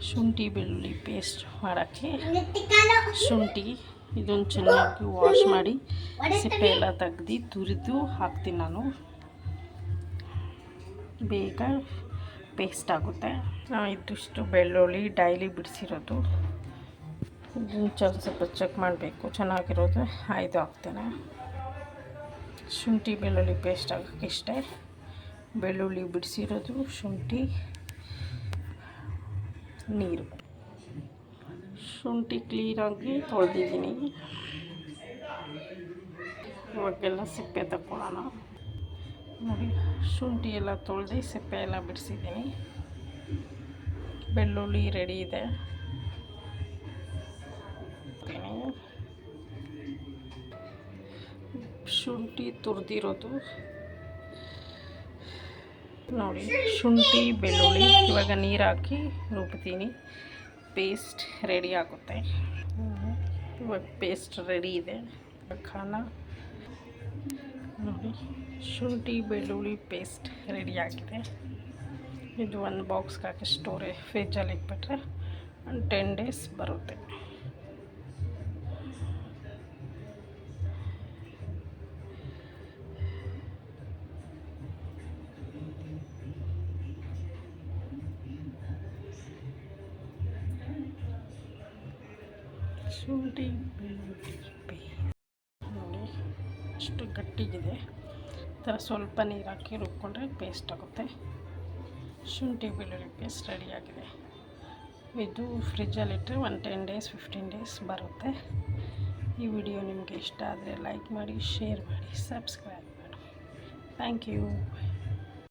ಶುಂಠಿ ಬೆಳ್ಳುಳ್ಳಿ ಪೇಸ್ಟ್ ಮಾಡೋಕ್ಕೆ ಶುಂಠಿ ಇದೊಂದು ಚೆನ್ನಾಗಿ ವಾಶ್ ಮಾಡಿ ಸಿಪ್ಪೆ ಎಲ್ಲ ತೆಗ್ದು ತುರಿದು ಹಾಕ್ತೀನಿ ನಾನು. ಬೇಗ ಪೇಸ್ಟ್ ಆಗುತ್ತೆ. ಇದಿಷ್ಟು ಬೆಳ್ಳುಳ್ಳಿ ಡೈಲಿ ಬಿಡಿಸಿರೋದು, ಇದನ್ನು ಸ್ವಲ್ಪ ಚೆಕ್ ಮಾಡಬೇಕು ಚೆನ್ನಾಗಿರೋದು. ಇದು ಹಾಕ್ತೇನೆ. ಶುಂಠಿ ಬೆಳ್ಳುಳ್ಳಿ ಪೇಸ್ಟ್ ಆಗೋಕ್ಕೆ ಇಷ್ಟೇ. ಬೆಳ್ಳುಳ್ಳಿ ಬಿಡಿಸಿರೋದು, ಶುಂಠಿ, ನೀರು. ಶುಂಠಿ ಕ್ಲೀನಾಗಿ ತೊಳೆದಿದ್ದೀನಿ. ಇವಾಗೆಲ್ಲ ಸಿಪ್ಪೆ ತಗೊಳ್ಳೋಣ. ನೋಡಿ, ಶುಂಠಿ ಎಲ್ಲ ತೊಳೆದು ಸಿಪ್ಪೆ ಎಲ್ಲ ಬಿಡಿಸಿದ್ದೀನಿ. ಬೆಳ್ಳುಳ್ಳಿ ರೆಡಿ ಇದೆ. ಶುಂಠಿ ತುರಿದಿರೋದು ನೋಡಿ. ಶುಂಠಿ ಬೆಳ್ಳುಳ್ಳಿ ಇವಾಗ ನೀರು ಹಾಕಿ ರುಬ್ತೀನಿ. ಪೇಸ್ಟ್ ರೆಡಿ ಆಗುತ್ತೆ. ಇವಾಗ ಪೇಸ್ಟ್ ರೆಡಿ ಇದೆ. ಖಾನ ನೋಡಿ, ಶುಂಠಿ ಬೆಳ್ಳುಳ್ಳಿ ಪೇಸ್ಟ್ ರೆಡಿ ಆಗಿದೆ. ಇದು ಒಂದು ಬಾಕ್ಸ್ಗೆ ಹಾಕಿ ಫ್ರಿಜ್ಜಲ್ಲಿ ಇಟ್ಬಿಟ್ರೆ ಒಂದು 10 days ಬರುತ್ತೆ. ಶುಂಠಿ ಬೆಳ್ಳುಳ್ಳಿ ಪೇಸ್ಟ್ ನೋಡಿ, ಅಷ್ಟು ಗಟ್ಟಿಗಿದೆ. ಥರ ಸ್ವಲ್ಪ ನೀರು ಹಾಕಿ ರುಬ್ಕೊಂಡ್ರೆ ಪೇಸ್ಟ್ ಆಗುತ್ತೆ. ಶುಂಠಿ ಬೆಳ್ಳುಳ್ಳಿ ಪೇಸ್ಟ್ ರೆಡಿಯಾಗಿದೆ. ಇದು ಫ್ರಿಜ್ಜಲ್ಲಿಟ್ಟರೆ ಒಂದು 10 days 15 days ಬರುತ್ತೆ. ಈ ವಿಡಿಯೋ ನಿಮಗೆ ಇಷ್ಟ ಆದರೆ ಲೈಕ್ ಮಾಡಿ, ಶೇರ್ ಮಾಡಿ, ಸಬ್ಸ್ಕ್ರೈಬ್ ಮಾಡಿ. Thank you.